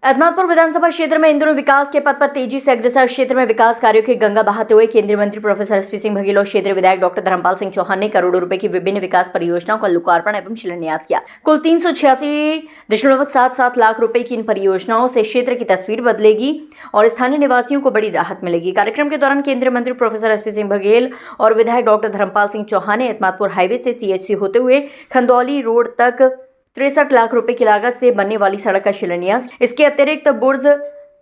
अहमदपुर विधानसभा क्षेत्र में इन दिनों विकास के पथ पर तेजी से अग्रसर। क्षेत्र में विकास कार्यों की गंगा बहाते हुए केंद्रीय मंत्री प्रोफेसर एसपी सिंह बघेल और क्षेत्रीय विधायक डॉक्टर धर्मपाल सिंह चौहान ने करोड़ों रुपए की विभिन्न विकास परियोजनाओं का लोकार्पण एवं शिलान्यास किया। कुल 386.77 लाख रुपए की इन परियोजनाओं से क्षेत्र की तस्वीर बदलेगी और स्थानीय निवासियों को बड़ी राहत मिलेगी। कार्यक्रम के दौरान केंद्रीय मंत्री प्रोफेसर एसपी सिंह बघेल और विधायक डॉक्टर धर्मपाल सिंह चौहान ने अहमदपुर हाईवे से सीएचसी होते हुए खंदौली रोड तक 63 लाख रुपए की लागत से बनने वाली सड़क का शिलान्यास। इसके अतिरिक्त बुर्ज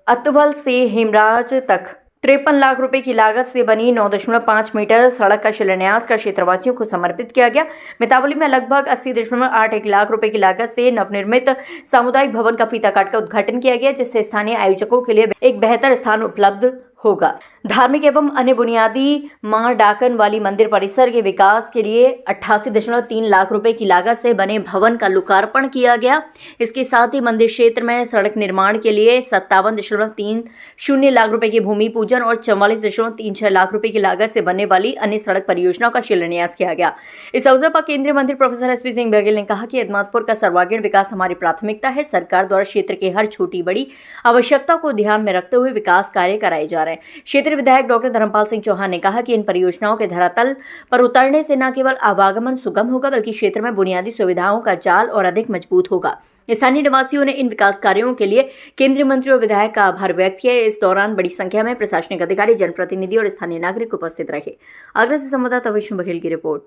अतवल से हेमराज तक 53 लाख रुपए की लागत से बनी 9.5 मीटर सड़क का शिलान्यास का क्षेत्रवासियों को समर्पित किया गया। मितावली में लगभग 80.81 लाख रुपए की लागत से नवनिर्मित सामुदायिक भवन का फीता काट का उद्घाटन किया गया, जिससे स्थानीय आयोजकों के लिए एक बेहतर स्थान उपलब्ध होगा। धार्मिक एवं अन्य बुनियादी मां डाकन वाली मंदिर परिसर के विकास के लिए 88.3 लाख रुपए की लागत से बने भवन का लोकार्पण किया गया। इसके साथ ही मंदिर क्षेत्र में सड़क निर्माण के लिए 57.30 लाख रुपए की भूमि पूजन और 44.36 लाख रुपए की लागत से बनने वाली अन्य सड़क परियोजनाओं का शिलान्यास किया गया। इस अवसर पर केंद्रीय मंत्री प्रोफेसर एसपी सिंह बघेल ने कहा कि अहमदपुर का सर्वांगीण विकास हमारी प्राथमिकता है। सरकार द्वारा क्षेत्र के हर छोटी बड़ी आवश्यकता को ध्यान में रखते हुए विकास कार्य कराए जा रहे हैं। क्षेत्रीय विधायक डॉक्टर धर्मपाल सिंह चौहान ने कहा कि इन परियोजनाओं के धरातल पर उतरने से न केवल आवागमन सुगम होगा, बल्कि क्षेत्र में बुनियादी सुविधाओं का जाल और अधिक मजबूत होगा। स्थानीय निवासियों ने इन विकास कार्यों के लिए केंद्रीय मंत्री और विधायक का आभार व्यक्त किया। इस दौरान बड़ी संख्या में प्रशासनिक अधिकारी, जनप्रतिनिधि और स्थानीय नागरिक उपस्थित रहे। आगरा से संवाददाता विष्णु बघेल की रिपोर्ट।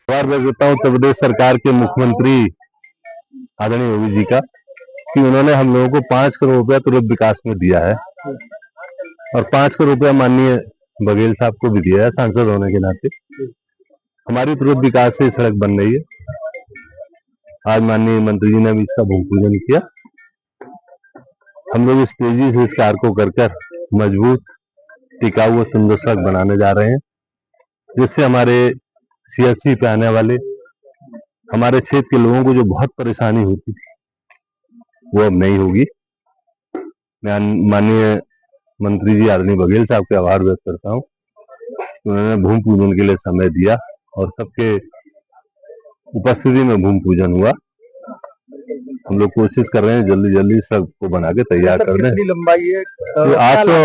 उत्तर प्रदेश सरकार के मुख्यमंत्री आदरणीय योगी जी का कि उन्होंने हम लोगों को 5 करोड़ रुपया तुरंत विकास में दिया है और 5 करोड़ रुपया माननीय बघेल साहब को भी दिया है सांसद होने के नाते। हमारी तुरंत विकास से सड़क बन रही है। आज माननीय मंत्री जी ने भी इसका भूमि पूजन किया। हम लोग इस तेजी से इस कार्य को कर मजबूत, टिकाऊ और सुंदर सड़क बनाने जा रहे हैं, जिससे हमारे सीएचसी पे आने वाले हमारे क्षेत्र के लोगों को जो बहुत परेशानी होती थी वो अब नहीं होगी। मैं माननीय मंत्री जी आदरणीय बघेल साहब के आभार व्यक्त करता हूँ। उन्होंने भूमि पूजन के लिए समय दिया और सबके उपस्थिति में भूमि पूजन हुआ। हम लोग कोशिश कर रहे हैं जल्दी सड़क को बना के तैयार कर दें। लंबाई है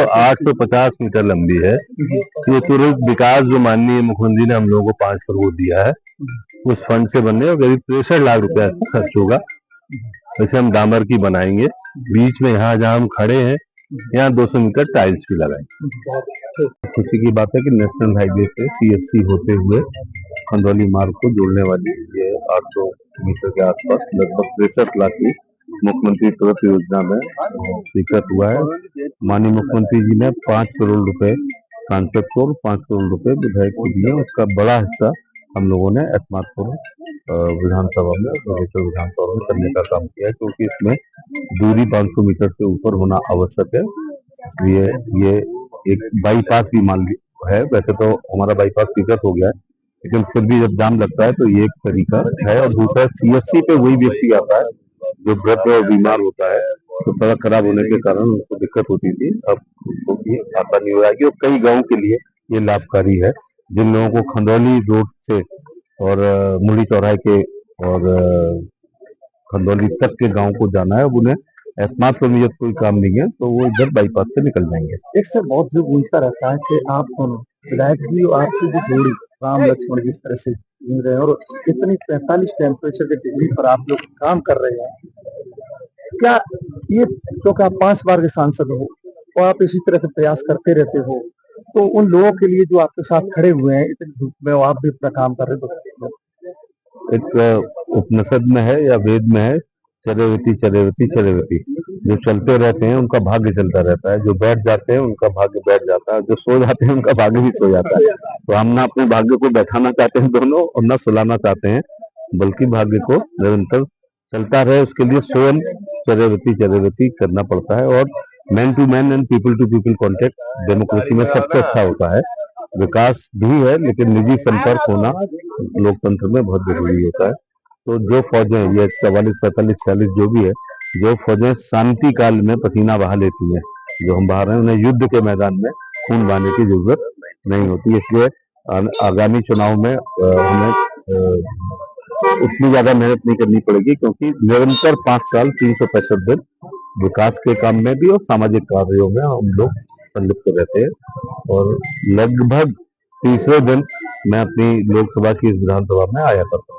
850 मीटर लंबी है। ये तुरंत विकास जो माननीय मुख्यमंत्री ने हम लोगों को 5 करोड़ दिया है उस फंड से बनने और करीब 63 लाख रुपया खर्च होगा। वैसे हम डामर की बनाएंगे। बीच में यहाँ जहाँ हम खड़े हैं यहाँ 200 मीटर टाइल्स भी लगाएंगे। खुशी की बात है कि नेशनल हाईवे पे सीएचसी होते हुए खंदौली मार्ग को जोड़ने वाली ये 800 मीटर के आसपास लगभग 63 लाख की मुख्यमंत्री तुरंत योजना में स्वीकृत हुआ है। माननीय मुख्यमंत्री जी ने 5 करोड़ रुपए सांसद को और 5 करोड़ रुपए विधायक को दिए। उसका बड़ा हिस्सा हम लोगों ने अहमदपुर विधानसभा में करने का काम किया है, क्योंकि इसमें दूरी 500 मीटर से ऊपर होना आवश्यक है। इसलिए ये एक बाईपास भी मान है। वैसे तो हमारा बाईपास स्वीकृत हो गया है, लेकिन फिर भी जब जाम लगता है तो ये एक तरीका है। और दूसरा सीएचसी पे वही व्यक्ति आता है जो वृद्ध और बीमार होता है, तो सड़क खराब होने के कारण उनको दिक्कत होती थी। अब उसको ये आसानी हो जाएगी और कई गाँव के लिए ये लाभकारी है। जिन लोगों को खंदौली रोड से और मुरली चौराहे के और खंदौली तक के गांव को जाना है, उन्हें अहमदपुर में कोई काम नहीं है तो वो इधर बाईपास से निकल जाएंगे। एक से बहुत जो गूंजता रहता है कि आप दोनों विधायक जी और आपकी जो जोड़ी राम लक्ष्मण जिस तरह से घूम रहे हैं और इतनी 45 टेम्परेचर के डिग्री पर आप लोग काम कर रहे हैं, क्या ये क्योंकि आप 5 बार के सांसद हो और आप इसी तरह से प्रयास करते रहते हो, तो उन लोगों के लिए जो आपके साथ खड़े हुए हैं इतनी धूप में आप भी अपना काम कर रहे हो। एक उपनिषद में है या वेद में है, चरैवती चरैवती चरैवती। जो चलते रहते हैं उनका भाग्य चलता रहता है, जो बैठ जाते हैं उनका भाग्य बैठ जाता है, जो सो जाते हैं उनका भाग्य भी सो जाता है। तो हम ना अपने भाग्य को बैठाना चाहते हैं दोनों और ना सुलाना चाहते हैं, बल्कि भाग्य को निरंतर चलता रहे उसके लिए स्वयं चरैवती चरैवती करना पड़ता है। और man to man and people to people contact democracy में सबसे अच्छा होता है। विकास भी है लेकिन निजी संपर्क होना लोकतंत्र में बहुत जरूरी होता है। तो जो फौजें ये 44, 45, 46 जो भी है, जो फौजें शांति काल में पसीना बहा लेती हैं, जो हम बहा रहे हैं, उन्हें युद्ध के मैदान में खून बहाने की जरूरत नहीं होती। इसलिए आगामी चुनाव में हमें उतनी ज्यादा मेहनत नहीं करनी पड़ेगी, क्योंकि निरंतर 5 साल 365 दिन विकास के काम में भी और सामाजिक कार्यों में हम लोग संलिप्त रहते हैं। और लगभग तीसरे दिन मैं अपनी लोकसभा की इस विधानसभा में आया करता हूँ।